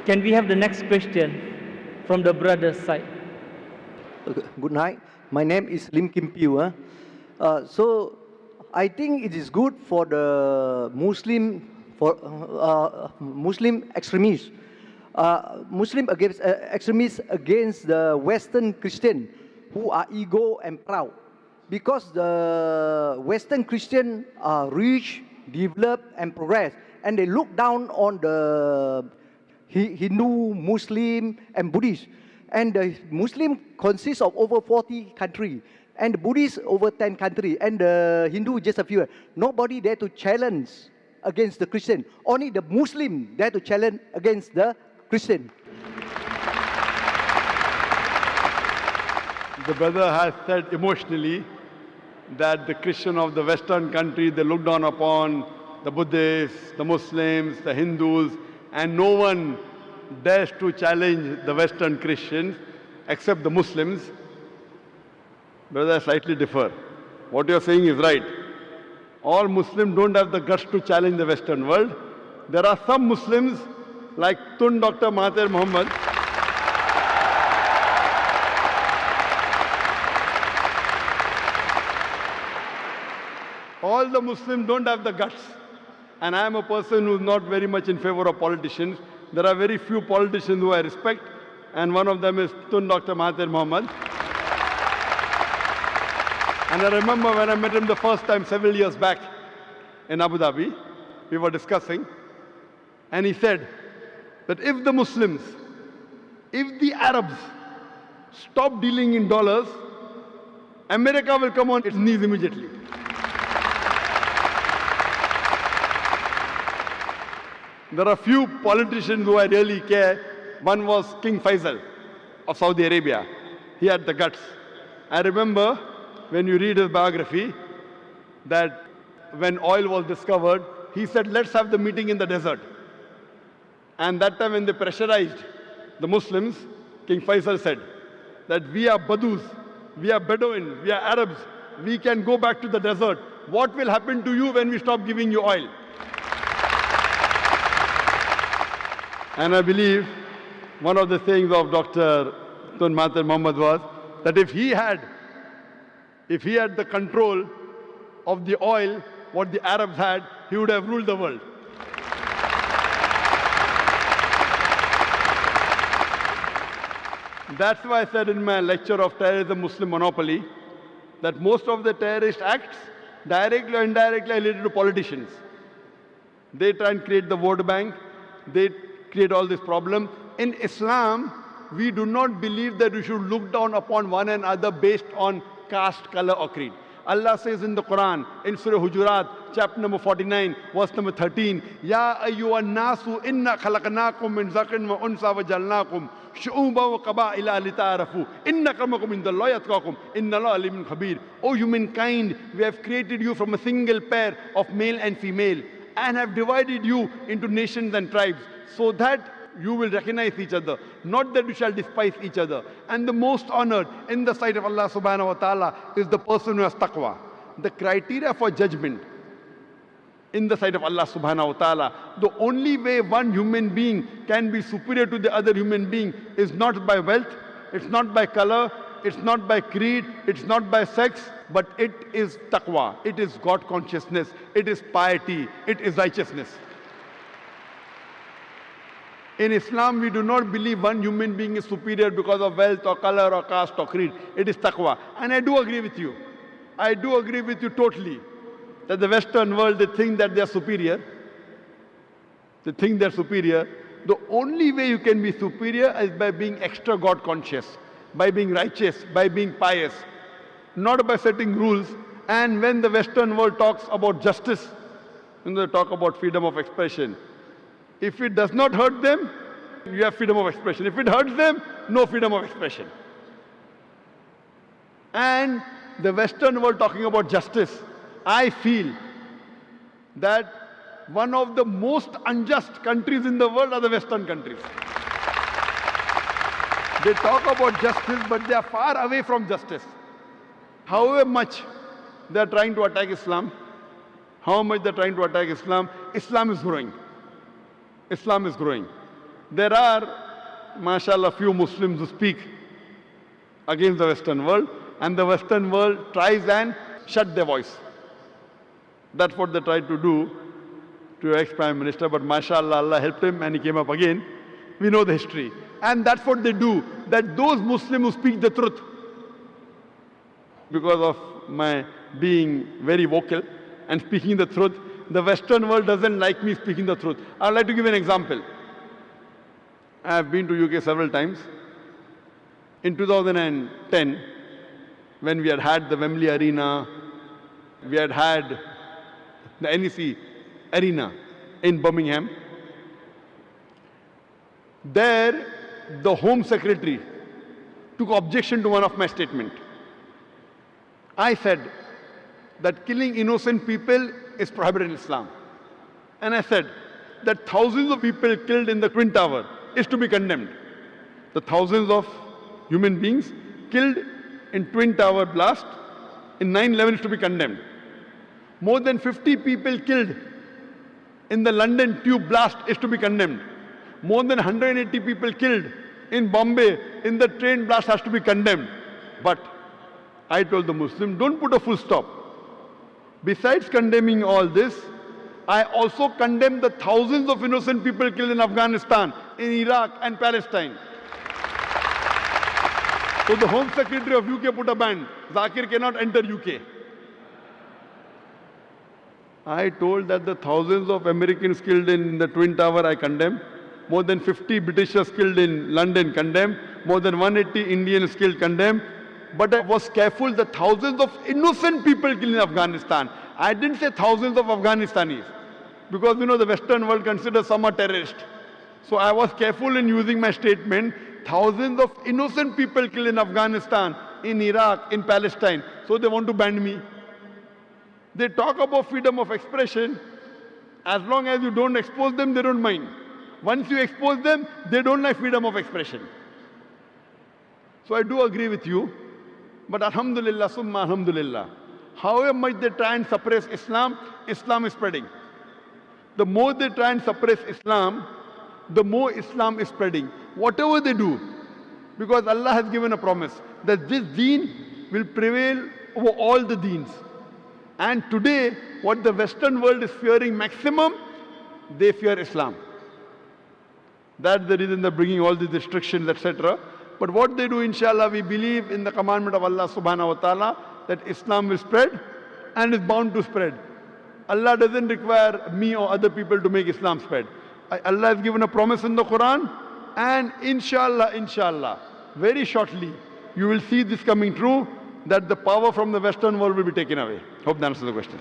Can we have the next question from the brother's side? Okay, good night. My name is Lim Kim Piu. So I think it is good for the Muslim extremists, Muslim against extremists against the Western Christian who are ego and proud, because the Western Christian are rich, developed, and progress, and they look down on the Hindu, Muslim, and Buddhist. And the Muslim consists of over 40 countries, and the Buddhist over 10 countries, and the Hindu just a few. Nobody dare to challenge against the Christian. Only the Muslim dare to challenge against the Christian. The brother has said emotionally that the Christian of the Western country, they look down upon the Buddhists, the Muslims, the Hindus, and no one dares to challenge the Western Christians except the Muslims. Brother, I slightly differ. What you are saying is right. All Muslims don't have the guts to challenge the Western world. There are some Muslims like Tun Dr. Mahathir Mohamad, all the Muslims don't have the guts. And I am a person who is not very much in favor of politicians. There are very few politicians who I respect, and one of them is Tun Dr. Mahathir Mohamad. And I remember when I met him the first time several years back in Abu Dhabi, we were discussing, and he said that if the Muslims, if the Arabs stop dealing in dollars, America will come on its knees immediately. There are few politicians who I really care. One was King Faisal of Saudi Arabia. He had the guts. I remember when you read his biography that when oil was discovered, he said, let's have the meeting in the desert. And that time when they pressurized the Muslims, King Faisal said that we are Badus, we are Bedouin, we are Arabs, we can go back to the desert. What will happen to you when we stop giving you oil? And I believe one of the sayings of Dr. Tun Mahathir Mohamad was that if he had the control of the oil, what the Arabs had, he would have ruled the world. That's why I said in my lecture of terrorism, Muslim monopoly, that most of the terrorist acts, directly or indirectly, are related to politicians. They try and create the vote bank. They create all this problem. In Islam, we do not believe that we should look down upon one another based on caste, color, or creed. Allah says in the Quran, in Surah Hujurat, chapter number 49, verse number 13, Ya ayyuhan nasu inna khalaqnakum min zakarin wa unsa wa jalnakum shu'uban wa qaba'ila lita'arafu inna akramakum indallahi atqakum inna Allaha alimun khabir. O humankind, we have created you from a single pair of male and female and have divided you into nations and tribes so that you will recognize each other, not that you shall despise each other. And the most honored in the sight of Allah subhanahu wa ta'ala is the person who has taqwa. The criteria for judgment in the sight of Allah subhanahu wa ta'ala, the only way one human being can be superior to the other human being is not by wealth, it's not by color, it's not by creed, it's not by sex, but it is taqwa, it is God consciousness, it is piety, it is righteousness. In Islam, we do not believe one human being is superior because of wealth or color or caste or creed. It is taqwa. And I do agree with you. I do agree with you totally that the Western world, they think that they are superior. They think they are superior. The only way you can be superior is by being extra God conscious, by being righteous, by being pious, not by setting rules. And when the Western world talks about justice, when they talk about freedom of expression, if it does not hurt them, you have freedom of expression. If it hurts them, no freedom of expression. And the Western world talking about justice, I feel that one of the most unjust countries in the world are the Western countries. They talk about justice, but they are far away from justice. However much they are trying to attack Islam, how much they are trying to attack Islam, Islam is growing. Islam is growing. There are, mashallah, few Muslims who speak against the Western world, and the Western world tries and shut their voice. That's what they tried to do to your ex-Prime Minister, but mashallah, Allah helped him and he came up again. We know the history. And that's what they do, that those Muslims who speak the truth, because of my being very vocal and speaking the truth, the Western world doesn't like me speaking the truth. I'd like to give an example. I have been to UK several times. In 2010, when we had the Wembley Arena, we had the NEC Arena in Birmingham, there the Home Secretary took objection to one of my statements. I said that killing innocent people is prohibited in Islam. And I said that thousands of people killed in the Twin Tower is to be condemned. The thousands of human beings killed in Twin Tower blast in 9/11 is to be condemned. More than 50 people killed in the London tube blast is to be condemned. More than 180 people killed in Bombay in the train blast has to be condemned. But I told the Muslim, don't put a full stop. Besides condemning all this, I also condemn the thousands of innocent people killed in Afghanistan, in Iraq and Palestine. So the Home Secretary of UK put a ban. Zakir cannot enter UK. I told that the thousands of Americans killed in the Twin Tower I condemn. More than 50 Britishers killed in London condemn. More than 180 Indians killed condemn. But I was careful that thousands of innocent people killed in Afghanistan. I didn't say thousands of Afghanistanis. Because you know the Western world considers some a terrorist. So I was careful in using my statement, thousands of innocent people killed in Afghanistan, in Iraq, in Palestine. So they want to ban me. They talk about freedom of expression. As long as you don't expose them, they don't mind. Once you expose them, they don't like freedom of expression. So I do agree with you. But alhamdulillah, summa alhamdulillah, however much they try and suppress Islam, Islam is spreading. The more they try and suppress Islam, the more Islam is spreading. Whatever they do, because Allah has given a promise that this deen will prevail over all the deens. And today, what the Western world is fearing maximum, they fear Islam. That's the reason they're bringing all these restrictions, etc. But what they do, inshallah, we believe in the commandment of Allah subhanahu wa ta'ala that Islam will spread and is bound to spread. Allah doesn't require me or other people to make Islam spread. Allah has given a promise in the Quran, and inshallah, very shortly, you will see this coming true, that the power from the Western world will be taken away. Hope that answers the question.